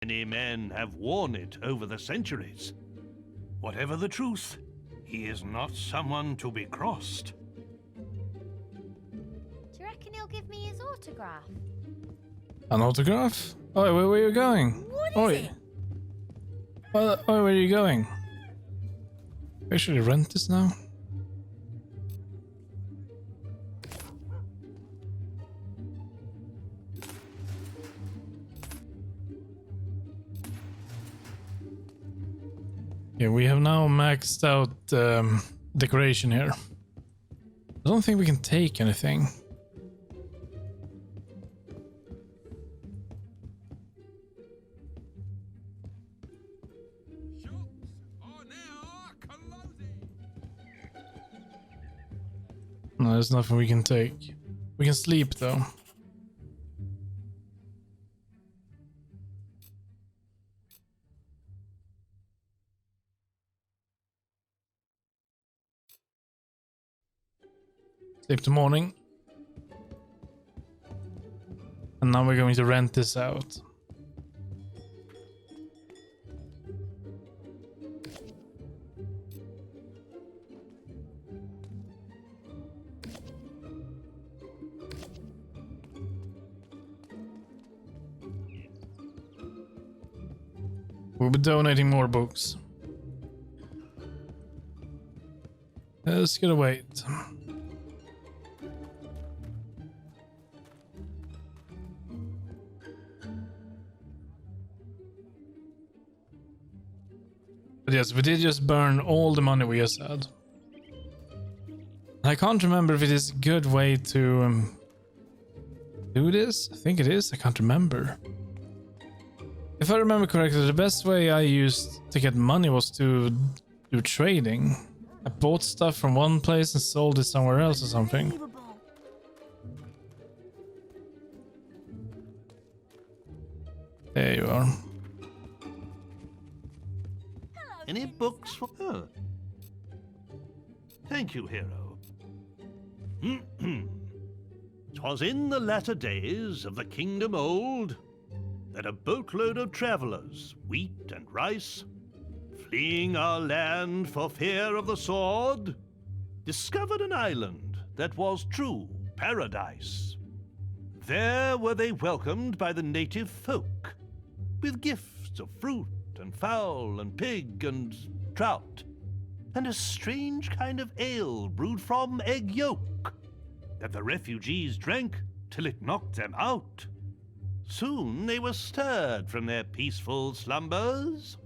Many men have worn it over the centuries. Whatever the truth, he is not someone to be crossed. Do you reckon he'll give me his autograph? An autograph? Oh, where are you going? What is it? Where are you going? We should rent this now. Yeah, we have now maxed out decoration here. I don't think we can take anything. No, there's nothing we can take. We can sleep though. Sleep till morning. And now we're going to rent this out. We'll be donating more books. Let's gotta wait. But yes, we did just burn all the money we just had. I can't remember if it is a good way to do this. I think it is. I can't remember. If I remember correctly, the best way I used to get money was to do trading. I bought stuff from one place and sold it somewhere else or something. There you are. Any books for her? Thank you, hero. 'Twas in the latter days of the kingdom old that a boatload of travelers, wheat and rice, fleeing our land for fear of the sword, discovered an island that was true paradise. There were they welcomed by the native folk, with gifts of fruit and fowl and pig and trout, and a strange kind of ale brewed from egg yolk that the refugees drank till it knocked them out. Soon they were stirred from their peaceful slumbers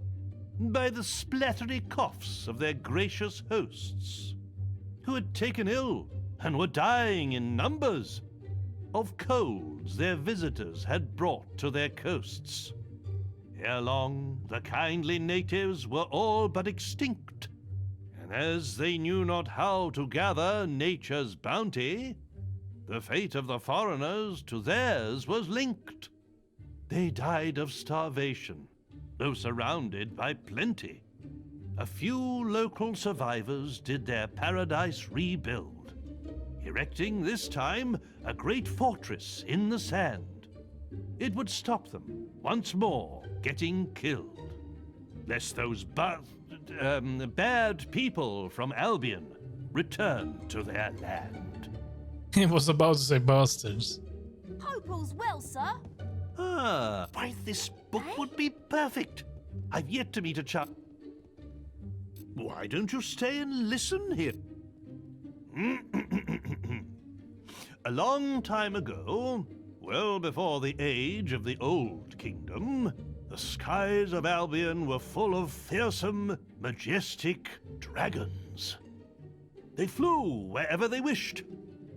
by the splattery coughs of their gracious hosts, who had taken ill and were dying in numbers of colds their visitors had brought to their coasts. Ere long, the kindly natives were all but extinct, and as they knew not how to gather nature's bounty, the fate of the foreigners to theirs was linked. They died of starvation, though surrounded by plenty. A few local survivors did their paradise rebuild, erecting this time a great fortress in the sand. It would stop them once more getting killed, lest those bad people from Albion return to their land. He was about to say bastards. Hope all's well, sir. Ah, why this book would be perfect. I've yet to meet a chap. Why don't you stay and listen here? A long time ago, well before the age of the Old Kingdom, the skies of Albion were full of fearsome, majestic dragons. They flew wherever they wished,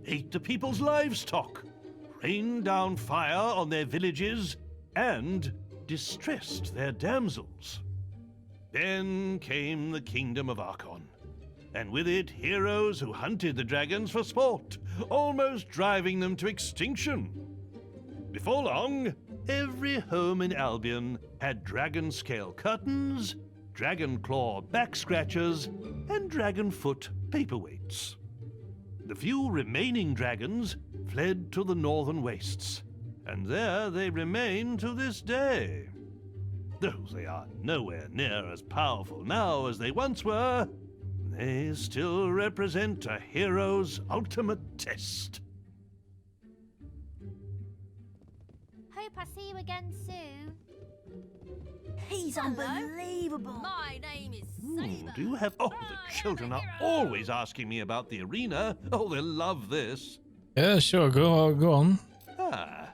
ate the people's livestock, rained down fire on their villages, and distressed their damsels. Then came the kingdom of Archon, and with it heroes who hunted the dragons for sport, almost driving them to extinction. Before long, every home in Albion had dragon scale curtains, dragon claw back scratchers, and dragon foot paperweights. The few remaining dragons fled to the northern wastes, and there they remain to this day. Though they are nowhere near as powerful now as they once were, they still represent a hero's ultimate test. Hope I see you again soon. He's Hello. unbelievable. My name is Do you have... Oh, the children are always asking me about the arena. Oh, they'll love this. Yeah, sure. Go on. Ah,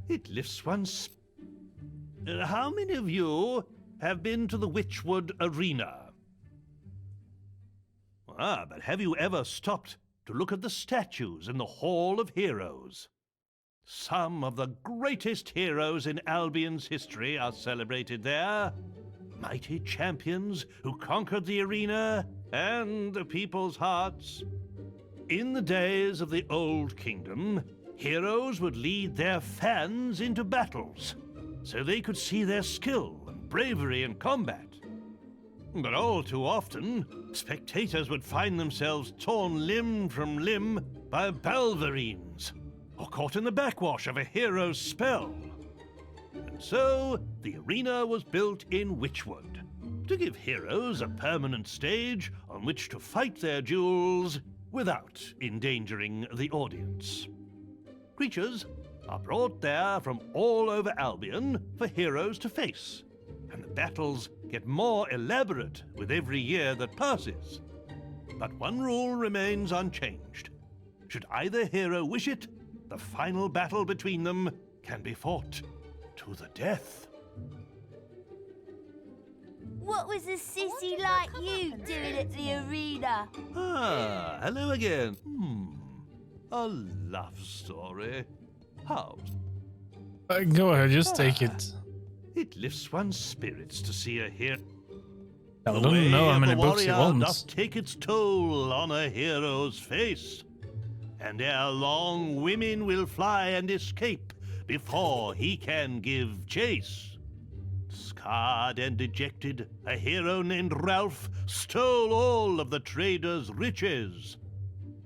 it lifts one's... how many of you have been to the Witchwood Arena? Ah, but have you ever stopped to look at the statues in the Hall of Heroes? Some of the greatest heroes in Albion's history are celebrated there. Mighty champions who conquered the arena and the people's hearts. In the days of the Old Kingdom, heroes would lead their fans into battles, so they could see their skill and bravery in combat. But all too often, spectators would find themselves torn limb from limb by balverines, or caught in the backwash of a hero's spell. And so, the arena was built in Witchwood, to give heroes a permanent stage on which to fight their duels without endangering the audience. Creatures are brought there from all over Albion for heroes to face, and the battles get more elaborate with every year that passes. But one rule remains unchanged. Should either hero wish it, the final battle between them can be fought to the death. What was a sissy like you doing at the arena? Ah, hello again. A love story. How? Go ahead, just take it. It lifts one's spirits to see a hero. I don't know how many books he does wants. take its toll on a hero's face. And ere long, women will fly and escape before he can give chase. Scarred and dejected, a hero named Ralph stole all of the traders' riches.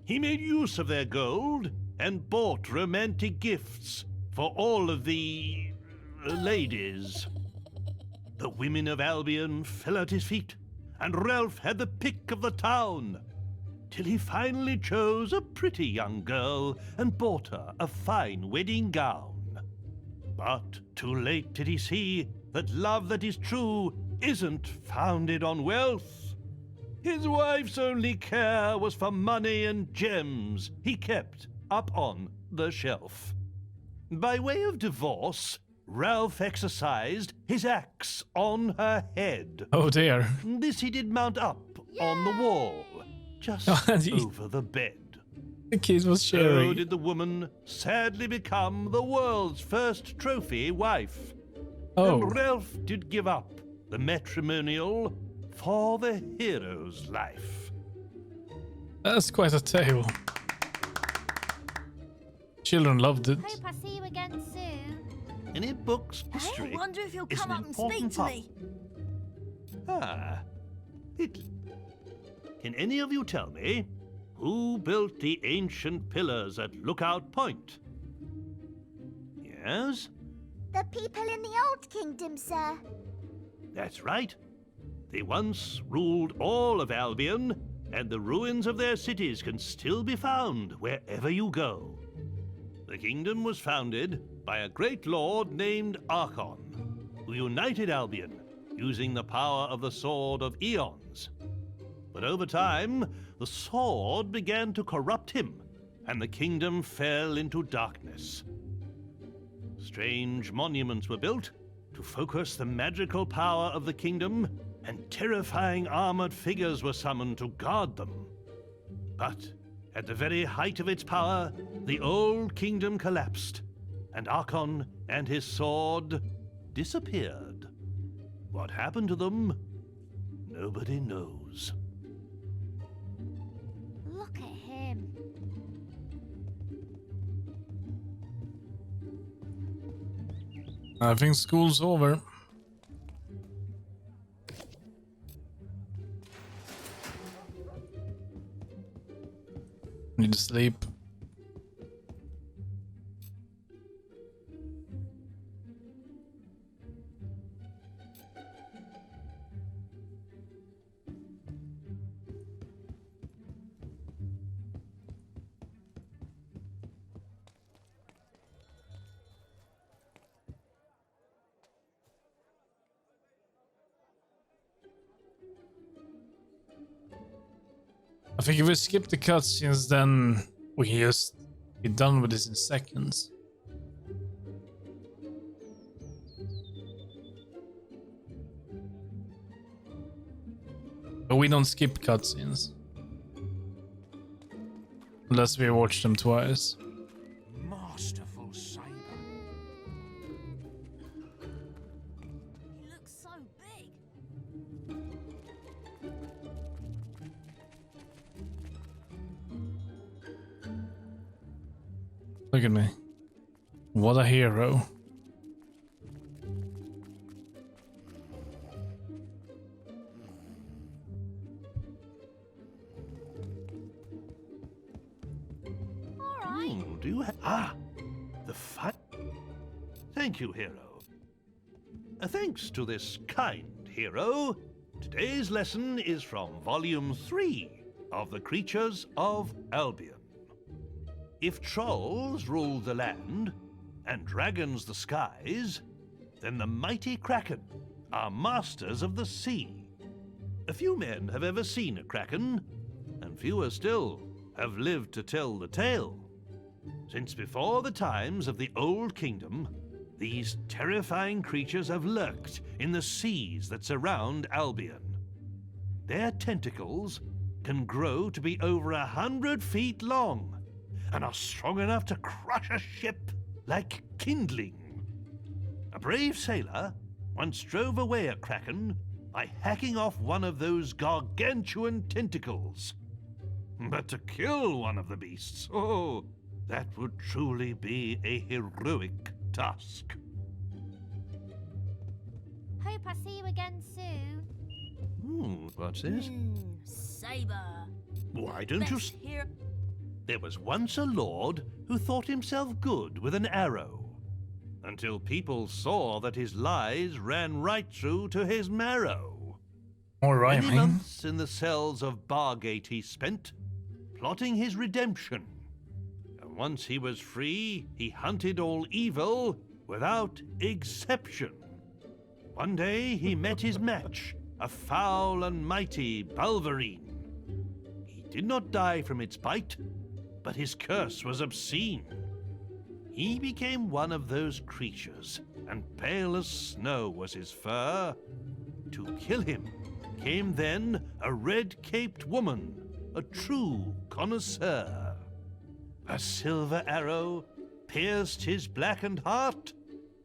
He made use of their gold and bought romantic gifts for all of the ladies. The women of Albion fell at his feet, and Ralph had the pick of the town, till he finally chose a pretty young girl and bought her a fine wedding gown. But too late did he see that love that is true isn't founded on wealth. His wife's only care was for money and gems he kept up on the shelf. By way of divorce, Ralph exercised his axe on her head. Oh dear. This he did mount up on the wall, just And over the bed. The kid was So sharing. did the woman sadly become the world's first trophy wife. Oh, And Ralph did give up the matrimonial for the hero's life. that's quite a tale. Children loved it. Hope I see you again soon. In a book's I history wonder if he'll is come an up and speak important to part. me. Ah, can any of you tell me who built the ancient pillars at Lookout Point? Yes, The people in the Old Kingdom, sir. that's right. They once ruled all of Albion, and the ruins of their cities can still be found wherever you go. The kingdom was founded by a great lord named Archon, who united Albion using the power of the Sword of Eons. But over time, the sword began to corrupt him, and the kingdom fell into darkness. Strange monuments were built to focus the magical power of the kingdom, and terrifying armored figures were summoned to guard them. But at the very height of its power, the old kingdom collapsed, and Archon and his sword disappeared. What happened to them? Nobody knows. Look at him. I think school's over. Need to sleep. I think if we skip the cutscenes, then we can just be done with this in seconds. But we don't skip cutscenes. Unless we watch them twice. Masterful saber. He looks so big. Look at me. What a hero. Do you the fight? Thank you, hero. Thanks to this kind hero, today's lesson is from Volume 3 of The Creatures of Albion. If trolls rule the land and dragons the skies, then the mighty Kraken are masters of the sea. A few men have ever seen a Kraken, and fewer still have lived to tell the tale. Since before the times of the Old Kingdom, these terrifying creatures have lurked in the seas that surround Albion. Their tentacles can grow to be over 100 feet long and are strong enough to crush a ship like kindling. A brave sailor once drove away a Kraken by hacking off one of those gargantuan tentacles. But to kill one of the beasts, oh, that would truly be a heroic task. Hope I see you again soon. What's this? Saber. Why don't you... Best hero. There was once a lord who thought himself good with an arrow, until people saw that his lies ran right through to his marrow. All right, Many man. months in the cells of Bargate he spent, plotting his redemption. And once he was free, he hunted all evil without exception. One day he met his match, a foul and mighty Balverine. He did not die from its bite, but his curse was obscene. He became one of those creatures, and pale as snow was his fur. To kill him came then a red-caped woman, a true connoisseur. A silver arrow pierced his blackened heart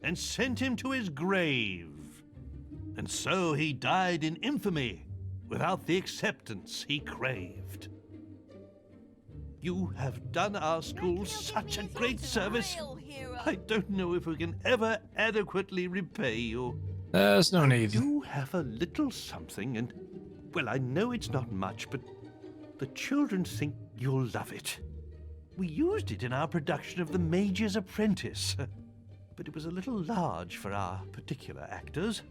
and sent him to his grave. And so he died in infamy without the acceptance he craved. You have done our school such a great service. Real hero. I don't know if we can ever adequately repay you. There's no need. You have a little something, and, well, I know it's not much, but the children think you'll love it. We used it in our production of The Mage's Apprentice, but it was a little large for our particular actors.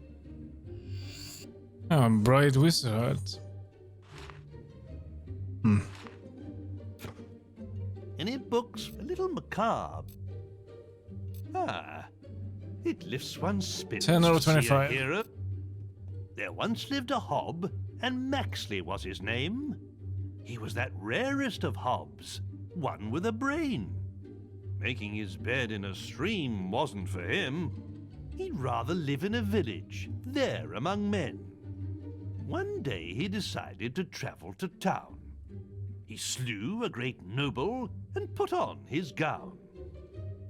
Oh, bright wizard. And it looks a little macabre. It lifts one's spirits 10 out of to see a 25. hero. There once lived a hob, and Maxley was his name. He was that rarest of hobs, one with a brain. Making his bed in a stream wasn't for him. He'd rather live in a village, there among men. One day he decided to travel to town. He slew a great noble and put on his gown.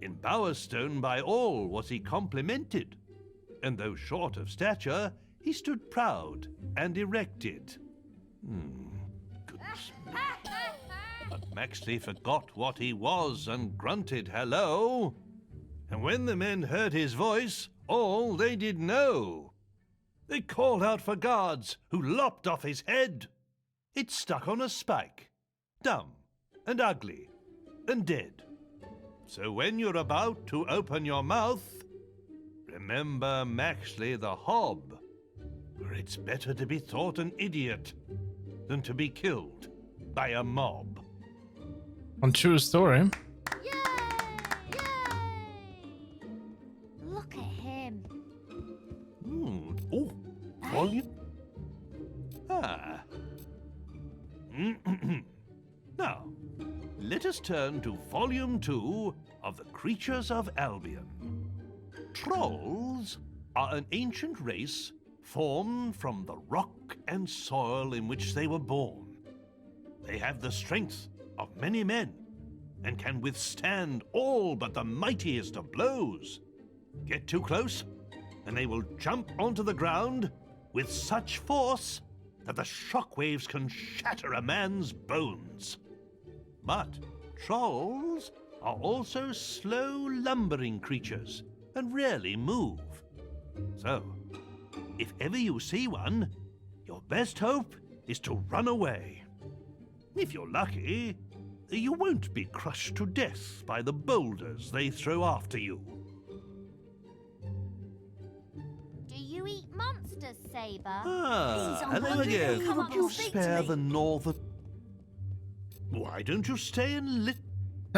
In Bowerstone by all was he complimented, and though short of stature, he stood proud and erected. Goodness me. But Maxley forgot what he was and grunted hello. And when the men heard his voice, all they did know. They called out for guards, who lopped off his head. It stuck on a spike, dumb and ugly and dead. So when you're about to open your mouth, remember Maxley the Hob, for it's better to be thought an idiot than to be killed by a mob. On true story. Yay! Look at him. Oh, volume. us turn to Volume 2 of The Creatures of Albion. Trolls are an ancient race formed from the rock and soil in which they were born. They have the strength of many men and can withstand all but the mightiest of blows. Get too close, and they will jump onto the ground with such force that the shockwaves can shatter a man's bones. But trolls are also slow, lumbering creatures and rarely move. So, if ever you see one, your best hope is to run away. If you're lucky, you won't be crushed to death by the boulders they throw after you. Do you eat monsters, Saber? Ah, These hello again. unbelievable Could you speak to spare me. the northern... Why don't you stay and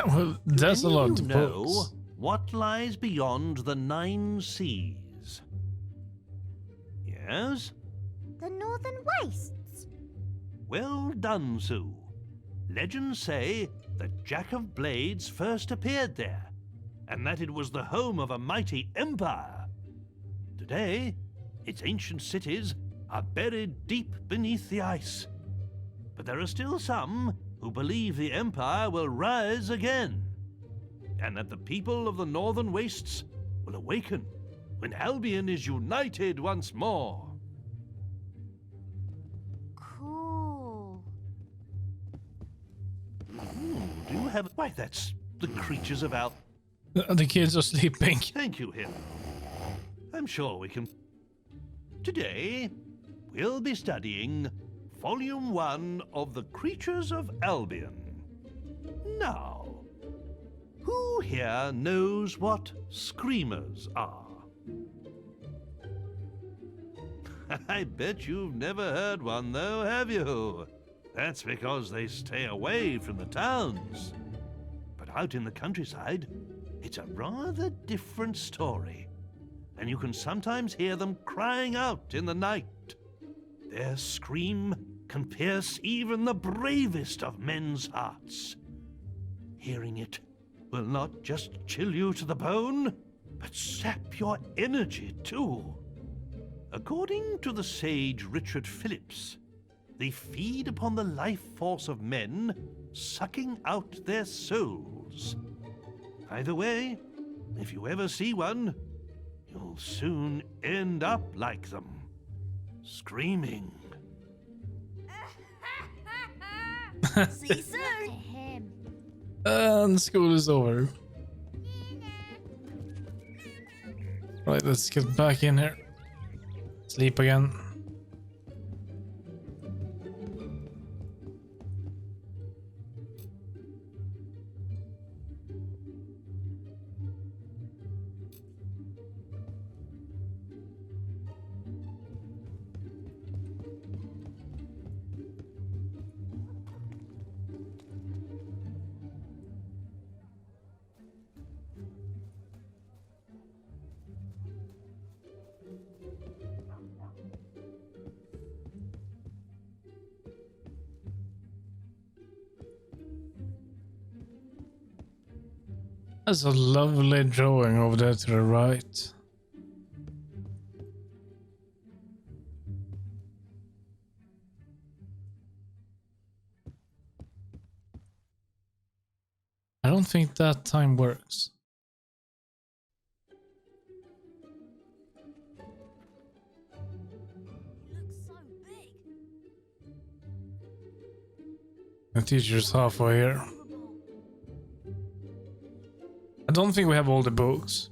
Well, there's a lot you of know books. what lies beyond the 9 seas? Yes? The Northern Wastes. Well done, Sue. Legends say that Jack of Blades first appeared there, and that it was the home of a mighty empire. Today, its ancient cities are buried deep beneath the ice. But there are still some who believe the empire will rise again, and that the people of the Northern Wastes will awaken when Albion is united once more. Cool. Do you have... Why, that's the creatures of Al... The kids are sleeping. Thank you, Hill. I'm sure we can... Today, we'll be studying Volume 1 of The Creatures of Albion. Now, who here knows what screamers are? I bet you've never heard one, though, have you? That's because they stay away from the towns. But out in the countryside, it's a rather different story, and you can sometimes hear them crying out in the night. Their scream can pierce even the bravest of men's hearts. Hearing it will not just chill you to the bone, but sap your energy too. According to the sage Richard Phillips, they feed upon the life force of men, sucking out their souls. Either way, if you ever see one, you'll soon end up like them, screaming. See you To soon. him. And school is over. Right, let's get back in here. Sleep again. There's a lovely drawing over there to the right. I don't think that time works. Looks so big. The teacher's halfway here. I don't think we have all the books.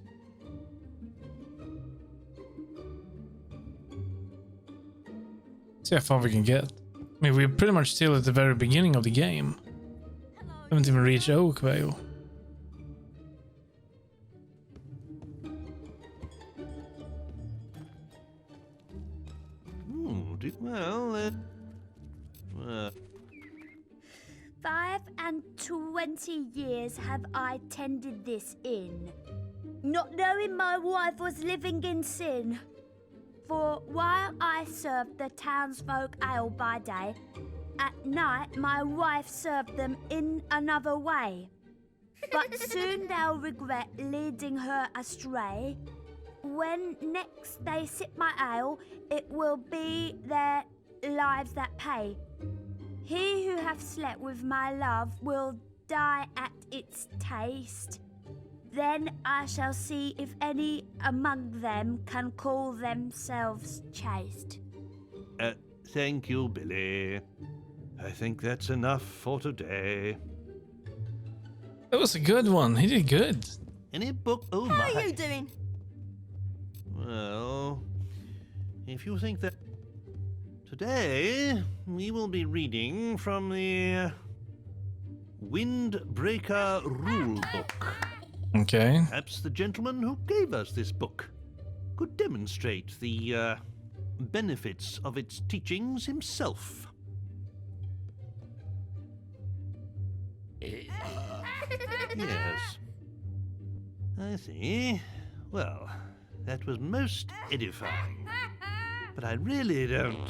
See how far we can get. I mean, we're pretty much still at the very beginning of the game. Haven't even reached Oakvale. Well, 25 years have I tended this inn, not knowing my wife was living in sin. For while I served the townsfolk ale by day, at night my wife served them in another way. But soon they'll regret leading her astray. When next they sip my ale, it will be their lives that pay. He who hath slept with my love will die at its taste. Then I shall see if any among them can call themselves chaste. Thank you, Billy. I think that's enough for today. That was a good one. He did good. Any book? Oh How my. are you doing? Well, if you think that... Today, we will be reading from the Windbreaker Rulebook. Okay. Perhaps the gentleman who gave us this book could demonstrate the benefits of its teachings himself. Yes. I see. Well, that was most edifying. But I really don't...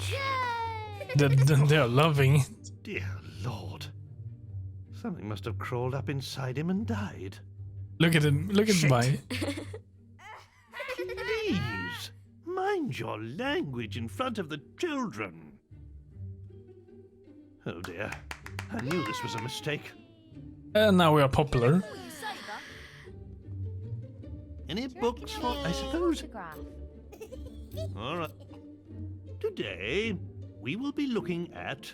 They're loving it. Dear Lord. Something must have crawled up inside him and died. Look at him. Look at my. Please, mind your language in front of the children. Oh dear. I knew this was a mistake. And now we are popular. Any books for... I suppose... All right. Today, we will be looking at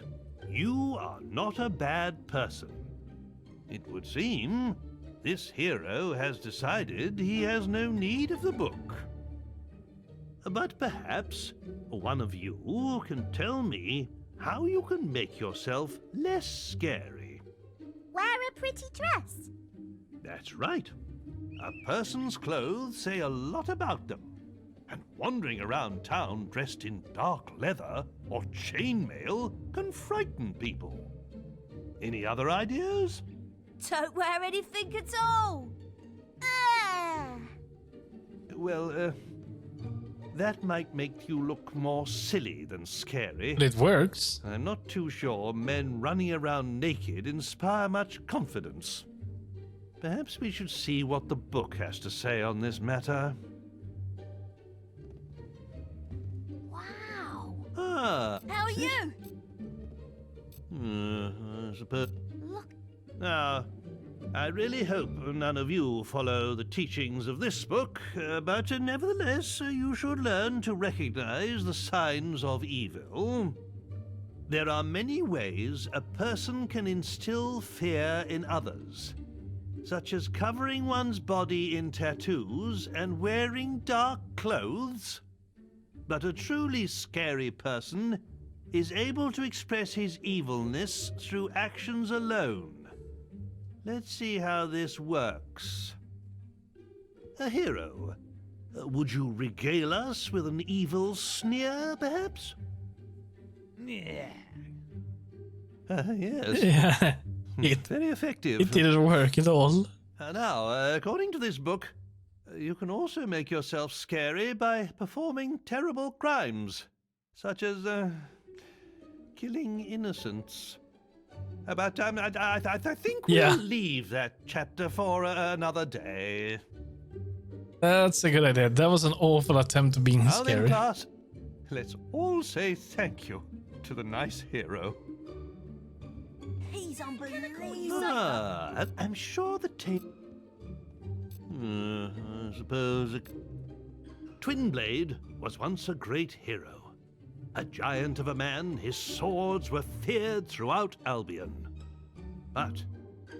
You Are Not a Bad Person. It would seem this hero has decided he has no need of the book. But perhaps one of you can tell me how you can make yourself less scary. Wear a pretty dress. That's right. A person's clothes say a lot about them. And wandering around town dressed in dark leather or chainmail can frighten people. Any other ideas? Don't wear anything at all. Well, that might make you look more silly than scary. But it works. I'm not too sure men running around naked inspire much confidence. Perhaps we should see what the book has to say on this matter. Wow. Ah. How are you? I suppose. Look. Now, I really hope none of you follow the teachings of this book, but nevertheless, you should learn to recognize the signs of evil. There are many ways a person can instill fear in others, such as covering one's body in tattoos and wearing dark clothes. But a truly scary person is able to express his evilness through actions alone. Let's see how this works. A hero, would you regale us with an evil sneer, perhaps? Yeah. Yes. Yeah. It Very effective. didn't work at all. Now, according to this book, you can also make yourself scary by performing terrible crimes, such as killing innocents. But I think we'll Yeah. leave that chapter for another day. That's a good idea. That was an awful attempt to being Now then, scary. class, let's all say thank you to the nice hero. He's unbelievable. I'm sure the tape... I suppose... Twinblade was once a great hero. A giant of a man, his swords were feared throughout Albion. But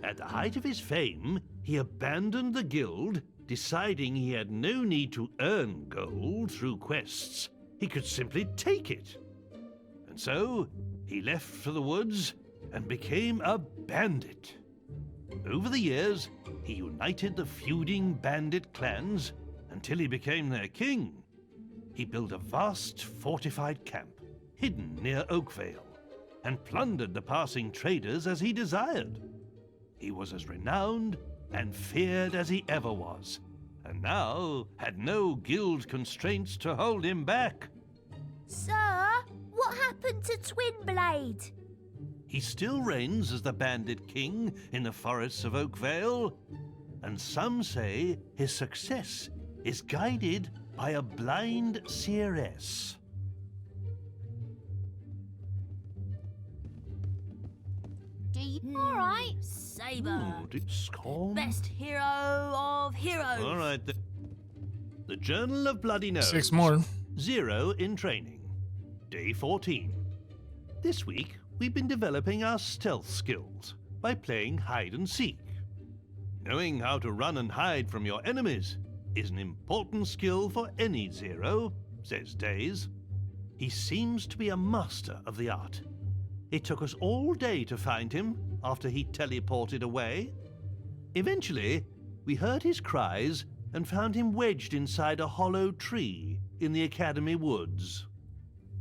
at the height of his fame, he abandoned the guild, deciding he had no need to earn gold through quests. He could simply take it. And so, he left for the woods and became a bandit. Over the years, he united the feuding bandit clans until he became their king. He built a vast fortified camp, hidden near Oakvale, and plundered the passing traders as he desired. He was as renowned and feared as he ever was, and now had no guild constraints to hold him back. Sir, what happened to Twinblade? He still reigns as the bandit king in the forests of Oakvale, and some say his success is guided by a blind seeress. Do you? All right. Saber. Scorn? Best hero of heroes. All right. The Journal of Bloody Nose. 6 more. 0 in training. Day 14. This week, we've been developing our stealth skills by playing hide and seek. Knowing how to run and hide from your enemies is an important skill for any Zero, says Days. He seems to be a master of the art. It took us all day to find him after he teleported away. Eventually, we heard his cries and found him wedged inside a hollow tree in the Academy woods.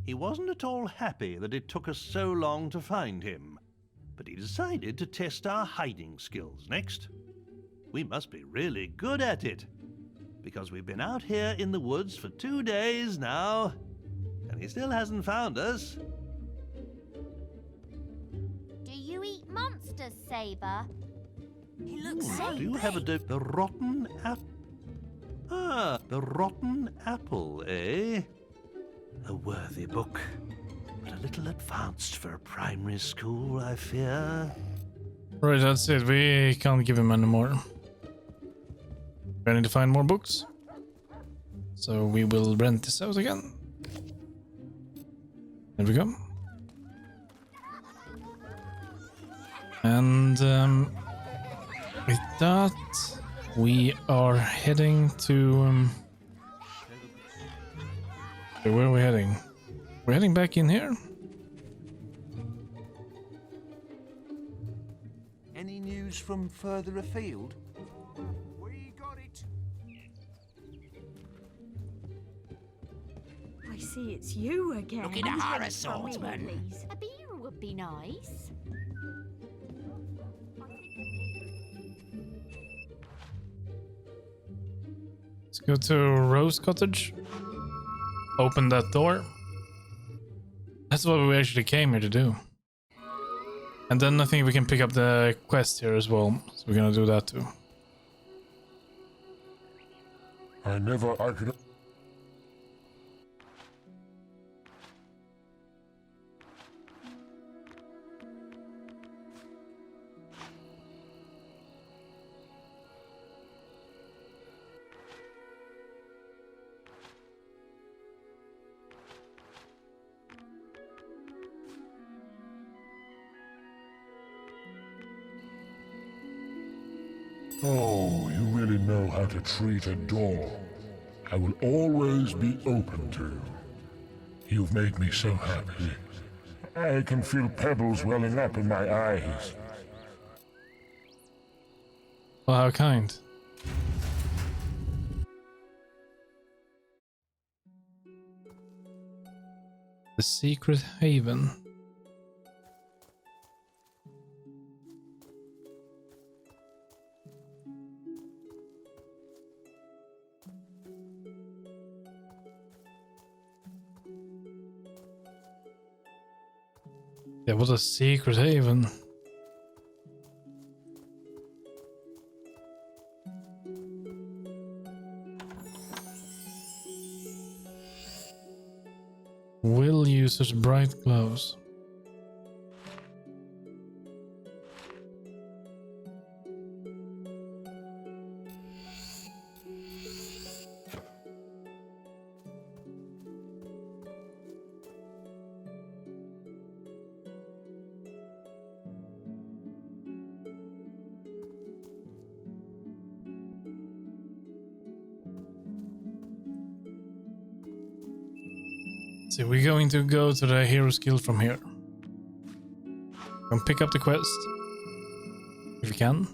He wasn't at all happy that it took us so long to find him, but he decided to test our hiding skills next. We must be really good at it, because we've been out here in the woods for 2 days now, and he still hasn't found us. Do you eat monsters, Saber? He looks so Do you have the rotten apple? Ah, the rotten apple, eh? A worthy book, but a little advanced for a primary school, I fear. Right, that's it. We can't give him any more. We need to find more books. So we will rent this out again. There we go. And with that, we are heading to... where are we heading? We're heading back in here. Any news from further afield? We got it. I see it's you again. Looking to hire a swordsman. Please. A beer would be nice. Let's go to Rose Cottage. Open that door. That's what we actually came here to do. And then I think we can pick up the quest here as well. So we're gonna do that too. I could... Oh, you really know how to treat a door. I will always be open to you. You've made me so happy. I can feel pebbles welling up in my eyes. Well, how kind. The Secret Haven. Yeah, what a secret haven. Will use such bright glows. So we're going to go to the Hero's Guild from here. And pick up the quest. If you can.